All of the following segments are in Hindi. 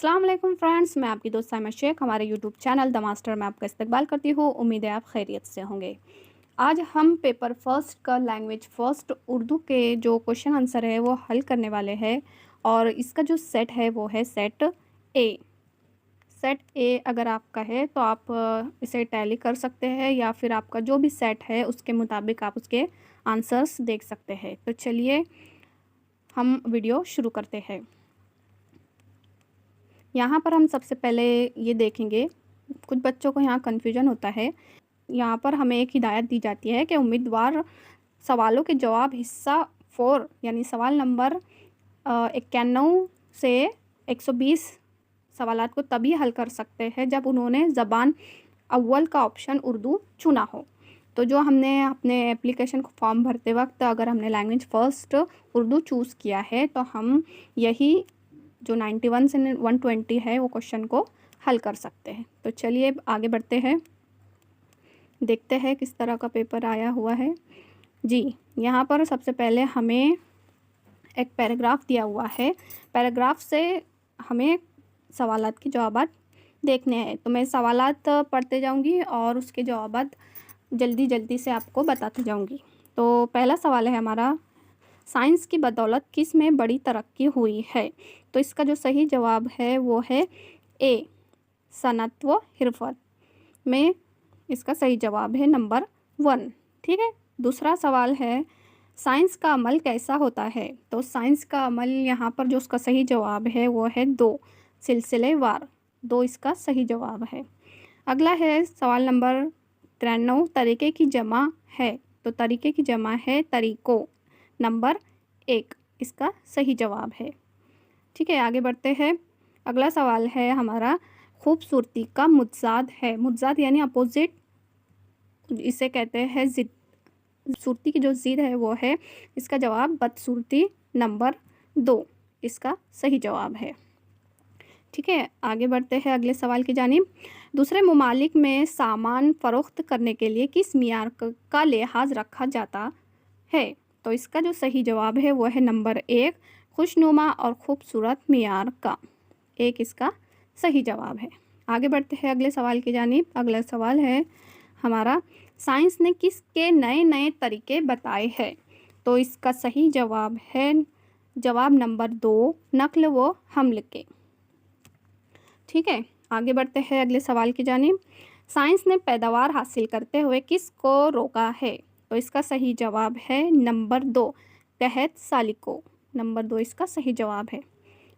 अस्सलाम वालेकुम फ्रेंड्स, मैं आपकी दोस्त साइमा शेख हमारे यूट्यूब चैनल द मास्टर में आपका इस्तकबाल करती हूँ। उम्मीद है आप खैरियत से होंगे। आज हम पेपर फर्स्ट का लैंग्वेज फ़र्स्ट उर्दू के जो क्वेश्चन आंसर है वो हल करने वाले हैं और इसका जो सेट है वो है सेट ए। सेट ए अगर आपका है तो आप इसे टैली कर सकते हैं या फिर आपका जो भी सेट है उसके मुताबिक आप उसके आंसर्स देख सकते हैं। तो चलिए हम वीडियो शुरू करते हैं। यहाँ पर हम सबसे पहले ये देखेंगे, कुछ बच्चों को यहाँ कन्फ्यूजन होता है। यहाँ पर हमें एक हिदायत दी जाती है कि उम्मीदवार सवालों के जवाब हिस्सा 4 यानी सवाल नंबर 91 से 120 सवालात को तभी हल कर सकते हैं जब उन्होंने ज़बान अव्वल का ऑप्शन उर्दू चुना हो। तो जो हमने अपने एप्लीकेशन को फॉर्म भरते वक्त अगर हमने लैंग्वेज फ़र्स्ट उर्दू चूज़ किया है तो हम यही जो 91 से 120 है वो क्वेश्चन को हल कर सकते हैं। तो चलिए आगे बढ़ते हैं, देखते हैं किस तरह का पेपर आया हुआ है। जी, यहाँ पर सबसे पहले हमें एक पैराग्राफ दिया हुआ है। पैराग्राफ से हमें सवालात के जवाबात देखने हैं। तो मैं सवालात पढ़ते जाऊँगी और उसके जवाबात जल्दी जल्दी से आपको बताते जाऊँगी। तो पहला सवाल है हमारा, साइंस की बदौलत किस में बड़ी तरक्की हुई है? तो इसका जो सही जवाब है वो है ए, सनअत व हिरफत में इसका सही जवाब है नंबर 1। ठीक है। दूसरा सवाल है, साइंस का अमल कैसा होता है? तो साइंस का अमल यहाँ पर जो उसका सही जवाब है वो है 2, सिलसिलेवार। 2 इसका सही जवाब है। अगला है सवाल नंबर 93, तरीके की जमा है? तो तरीके की जमा है तरीक़ों। नंबर 1 इसका सही जवाब है। ठीक है, आगे बढ़ते हैं। अगला सवाल है हमारा, खूबसूरती का मुतज़ाद है? मुतज़ाद यानी अपोजिट, इसे कहते हैं ज़िद। खूबसूरती की जो ज़िद है वो है, इसका जवाब बदसूरती। नंबर 2 इसका सही जवाब है। ठीक है, आगे बढ़ते हैं अगले सवाल की जानिब। दूसरे ममालिक में सामान फ़रोख्त करने के लिए किस मियार का लिहाज रखा जाता है? तो इसका जो सही जवाब है वो है नंबर 1, खुशनुमा और ख़ूबसूरत मियार का। 1 इसका सही जवाब है। आगे बढ़ते हैं अगले सवाल की जानिब। अगला सवाल है हमारा, साइंस ने किसके नए नए तरीके बताए हैं? तो इसका सही जवाब है जवाब नंबर 2, नक्ल व हमल के। ठीक है, आगे बढ़ते हैं अगले सवाल की जानिब। साइंस ने पैदावार हासिल करते हुए किसको रोका है? तो इसका सही जवाब है नंबर 2, कहत साली को। नंबर 2 इसका सही जवाब है।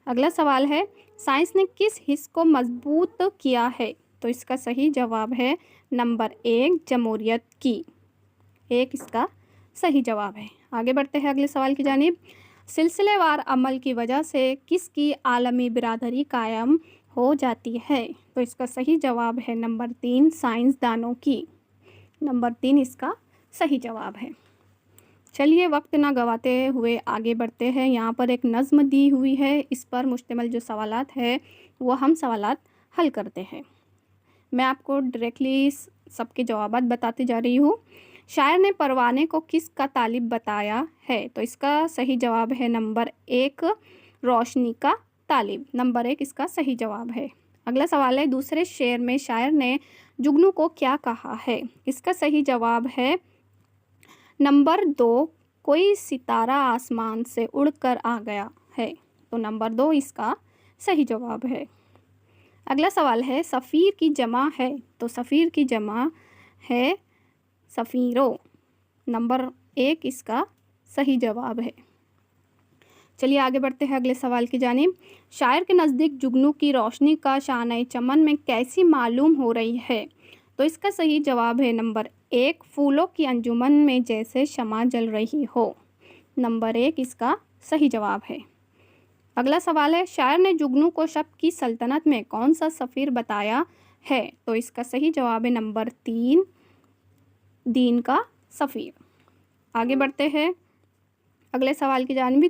अगला सवाल है, साइंस ने किस हिस्स को मजबूत किया है? तो इसका सही जवाब है नंबर 1, जमहूरियत की। 1 इसका सही जवाब है। आगे बढ़ते हैं अगले सवाल की जानिब। सिलसिलेवार अमल की वजह से किसकी आलमी बिरादरी कायम हो जाती है? तो इसका सही जवाब है नंबर 3, साइंसदानों की। नंबर 3 इसका सही जवाब है। चलिए वक्त ना गवाते हुए आगे बढ़ते हैं। यहाँ पर एक नज़्म दी हुई है, इस पर मुश्तमिल जो सवालात है वो हम सवालात हल करते हैं। मैं आपको डायरेक्टली सबके जवाबात बताती जा रही हूँ। शायर ने परवाने को किसका तालिब बताया है? तो इसका सही जवाब है नंबर 1, रोशनी का तालिब। नंबर 1 इसका सही जवाब है। अगला सवाल है, दूसरे शेर में शायर ने जुगनू को क्या कहा है? इसका सही जवाब है नंबर 2, कोई सितारा आसमान से उड़कर आ गया है। तो नंबर 2 इसका सही जवाब है। अगला सवाल है, सफ़ीर की जमा है? तो सफ़ीर की जमा है सफ़ीरों। नंबर 1 इसका सही जवाब है। चलिए आगे बढ़ते हैं अगले सवाल की जानिब। शायर के नज़दीक जुगनू की रोशनी का शान चमन में कैसी मालूम हो रही है? तो इसका सही जवाब है नंबर 1, फूलों की अंजुमन में जैसे शमा जल रही हो। नंबर 1 इसका सही जवाब है। अगला सवाल है, शायर ने जुगनू को शब की सल्तनत में कौन सा सफ़ीर बताया है? तो इसका सही जवाब है नंबर 3, दीन का सफ़ीर। आगे बढ़ते हैं अगले सवाल की जानिब।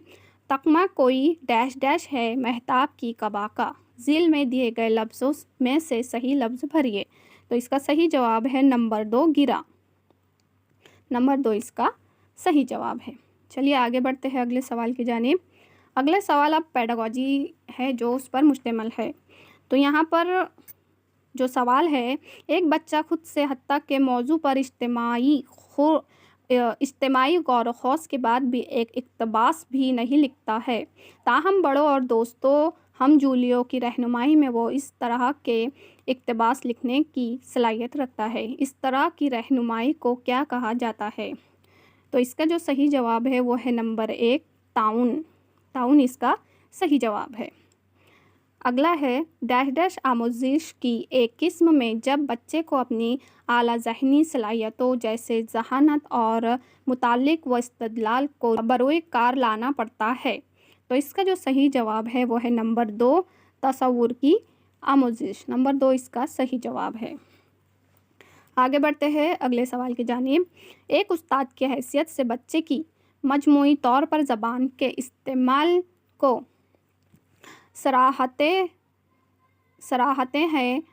तकमा कोई डैश डैश है महताब की कबा का, ज़िल में दिए गए लफ्ज़ों में से सही लफ्ज़ भरिए। तो इसका सही जवाब है नंबर 2, गिरा। नंबर 2 इसका सही जवाब है। चलिए आगे बढ़ते हैं अगले सवाल की जानिब। अगला सवाल अब पेडागोजी है जो उस पर मुश्तमिल है। तो यहाँ पर जो सवाल है, एक बच्चा खुद से हत्या के मौजू पर इज्तिमाई गौर खौस के बाद भी एक इक़्तिबास भी नहीं लिखता है। ताहम बड़ों और दोस्तों हम जूलियो की रहनुमाई में वो इस तरह के इक़्तिबास लिखने की सलाहियत रखता है। इस तरह की रहनुमाई को क्या कहा जाता है? तो इसका जो सही जवाब है वो है नंबर 1 ताउन। ताउन इसका सही जवाब है। अगला है डैश डैश आमोजिश की एक किस्म में जब बच्चे को अपनी आला ज़हनी सलाहियतों जैसे ज़हानत और मुतालिक व इस्तदलाल को बरोए कार लाना पड़ता है। तो इसका जो सही जवाब है वो है नंबर 2 तसव्वुर की आमोजिश। नंबर 2 इसका सही जवाब है। आगे बढ़ते हैं अगले सवाल की जानिब। एक उस्ताद की हैसियत से बच्चे की मजमूई तौर पर ज़बान के इस्तेमाल को सराहते हैं,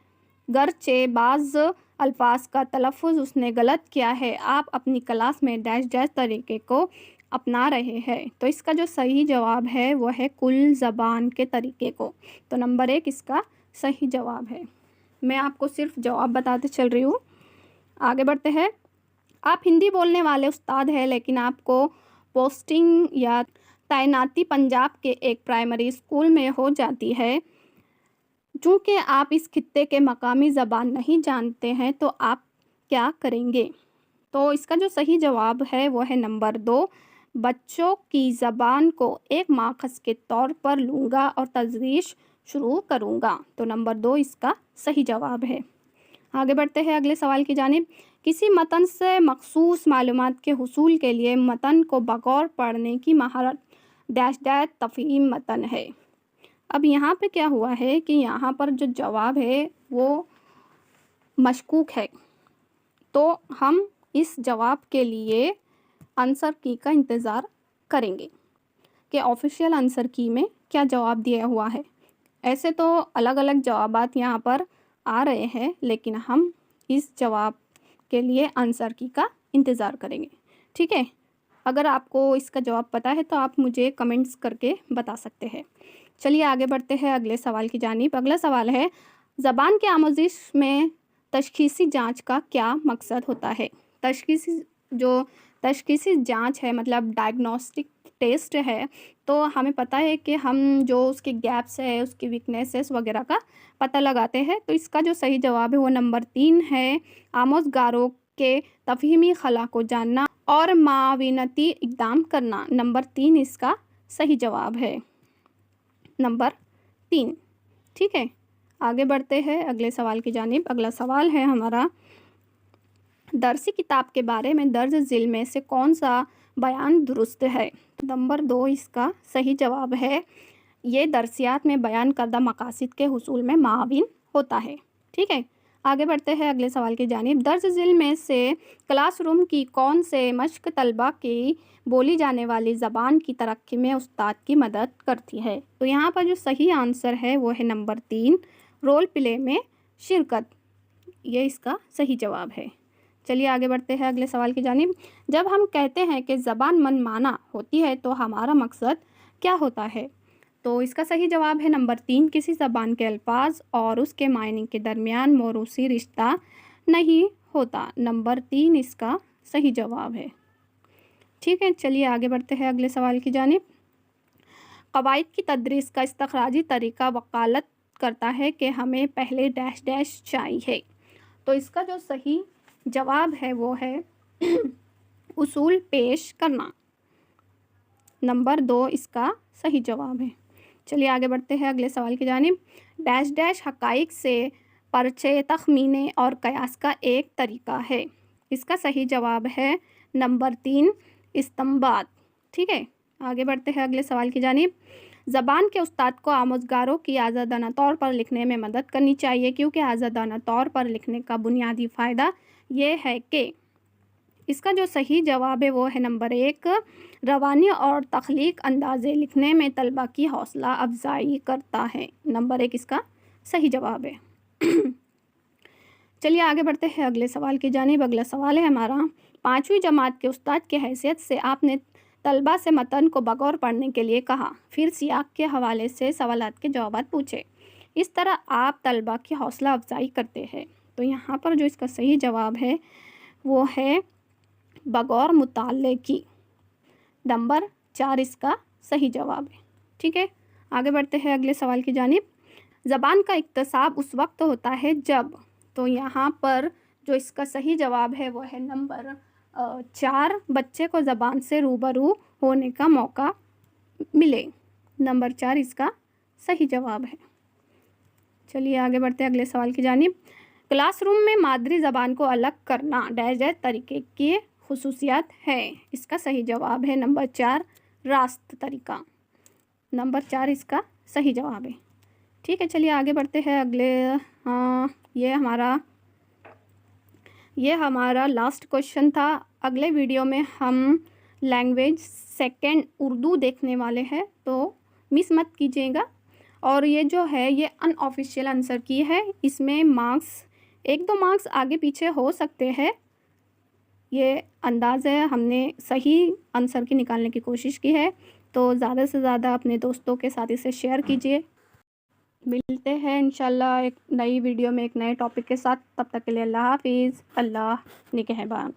गरचे बाज़ अल्फाज का तलफ़ुज़ उसने गलत किया है, आप अपनी क्लास में डैश डैश तरीके को अपना रहे हैं। तो इसका जो सही जवाब है वो है कुल ज़बान के तरीके को। तो नंबर 1 इसका सही जवाब है। मैं आपको सिर्फ जवाब बताते चल रही हूँ। आगे बढ़ते हैं। आप हिंदी बोलने वाले उस्ताद हैं, लेकिन आपको पोस्टिंग या तैनाती पंजाब के एक प्राइमरी स्कूल में हो जाती है। चूँकि आप इस खित्ते के मकामी ज़बान नहीं जानते हैं, तो आप क्या करेंगे? तो इसका जो सही जवाब है वो है नंबर 2 बच्चों की ज़बान को एक माखज़ के तौर पर लूँगा और तदरीस शुरू करूँगा। तो नंबर 2 इसका सही जवाब है। आगे बढ़ते हैं अगले सवाल की जानिब। किसी मतन से मखसूस मालूमात के हुसूल के लिए मतन को बगौर पढ़ने की महारत डैश डैश तफ़हीम मतन है। अब यहाँ पे क्या हुआ है कि यहाँ पर जो जवाब है वो मशकूक है, तो हम इस जवाब के लिए आंसर की का इंतज़ार करेंगे कि ऑफिशियल आंसर की में क्या जवाब दिया हुआ है। ऐसे तो अलग अलग जवाबात यहाँ पर आ रहे हैं, लेकिन हम इस जवाब के लिए आंसर की का इंतज़ार करेंगे। ठीक है, अगर आपको इसका जवाब पता है तो आप मुझे कमेंट्स करके बता सकते हैं। चलिए आगे बढ़ते हैं अगले सवाल की जानिब। अगला सवाल है, ज़बान के आमोजिश में तशख़ीसी जांच का क्या मकसद होता है? तशख़ीसी जांच है, मतलब डायग्नोस्टिक टेस्ट है, तो हमें पता है कि हम जो उसके गैप्स है, उसकी वीकनेसेस वगैरह का पता लगाते हैं। तो इसका जो सही जवाब है वो नंबर 3 है, आमोज़गारों के तफ़हीमी खला को जानना और माविनती इक़दाम करना। नंबर 3 इसका सही जवाब है। नंबर 3। ठीक है, आगे बढ़ते हैं अगले सवाल की जानिब। अगला सवाल है हमारा, दरसी किताब के बारे में दर्ज झील में से कौन सा बयान दुरुस्त है? नंबर 2 इसका सही जवाब है। ये दरसियात में बयान करदा मकासिद के हुसूल में माविन होता है। ठीक है, आगे बढ़ते हैं अगले सवाल की जानिब। दर्ज झील में से क्लासरूम की कौन से मश्क तलबा की बोली जाने वाली ज़बान की तरक्की में उस्ताद की मदद करती है? तो यहाँ पर जो सही आंसर है वो है नंबर 3 रोल प्ले में शिरकत। ये इसका सही जवाब है। चलिए आगे बढ़ते हैं अगले सवाल की जानिब। जब हम कहते हैं कि ज़बान मनमाना होती है तो हमारा मकसद क्या होता है? तो इसका सही जवाब है नंबर 3 किसी ज़बान के अल्फाज और उसके मायने के दरमियान मौरूसी रिश्ता नहीं होता। नंबर 3 इसका सही जवाब है। ठीक है, चलिए आगे बढ़ते हैं अगले सवाल की जानिब। क़वाइद की तदरीस का इस्तखराजी तरीका वकालत करता है कि हमें पहले डैश डैश चाहिए। तो इसका जो सही जवाब है वो है उसूल पेश करना। नंबर 2 इसका सही जवाब है। चलिए आगे बढ़ते हैं अगले सवाल की जानिब। डैश डैश हक़ाइक़ से परचे तख़मीने और कयास का एक तरीका है। इसका सही जवाब है नंबर 3 इस्तिंबात। ठीक है, आगे बढ़ते हैं अगले सवाल की जानिब। ज़बान के उस्ताद को आमोज़गारों की आज़ादाना तौर पर लिखने में मदद करनी चाहिए, क्योंकि आज़ादाना तौर पर लिखने का बुनियादी फ़ायदा ये है कि इसका जो सही जवाब है वो है नंबर 1 रवानी और तख्लीक अंदाज़े लिखने में तलबा की हौसला अफजाई करता है। नंबर 1 इसका सही जवाब है। चलिए आगे बढ़ते हैं अगले सवाल की जानिब। अगला सवाल है हमारा, 5वीं जमात के उस्ताद की हैसियत से आपने तलबा से मतन को बगौर पढ़ने के लिए कहा, फिर सियाक के हवाले से सवालात के जवाब पूछे। इस तरह आप तलबा की हौसला अफजाई करते हैं। तो यहाँ पर जो इसका सही जवाब है वो है बगौर मुताले की। नंबर 4 इसका सही जवाब है। ठीक है, आगे बढ़ते हैं अगले सवाल की जानिब। ज़बान का इक्तसाब उस वक्त होता है जब, तो यहाँ पर जो इसका सही जवाब है वो है नंबर 4, बच्चे को ज़बान से रूबरू होने का मौका मिले। नंबर 4 इसका सही जवाब है। चलिए आगे बढ़ते हैं अगले सवाल की जानिब। क्लासरूम में मादरी ज़बान को अलग करना डैश डैश तरीके की खुसूसियत है। इसका सही जवाब है नंबर 4, रास्त तरीका। नंबर 4 इसका सही जवाब है। ठीक है, चलिए आगे बढ़ते हैं अगले। ये हमारा लास्ट क्वेश्चन था। अगले वीडियो में हम लैंग्वेज सेकंड उर्दू देखने वाले हैं, तो मिस मत कीजिएगा। और ये जो है ये अनऑफिशियल आंसर की है, इसमें मार्क्स 1-2 मार्क्स आगे पीछे हो सकते हैं। ये अंदाज़ है, हमने सही आंसर की निकालने की कोशिश की है। तो ज़्यादा से ज़्यादा अपने दोस्तों के साथ इसे शेयर कीजिए। मिलते हैं इंशाल्लाह एक नई वीडियो में एक नए टॉपिक के साथ। तब तक के लिए अल्लाह हाफिज़। अल्लाह निगहबान।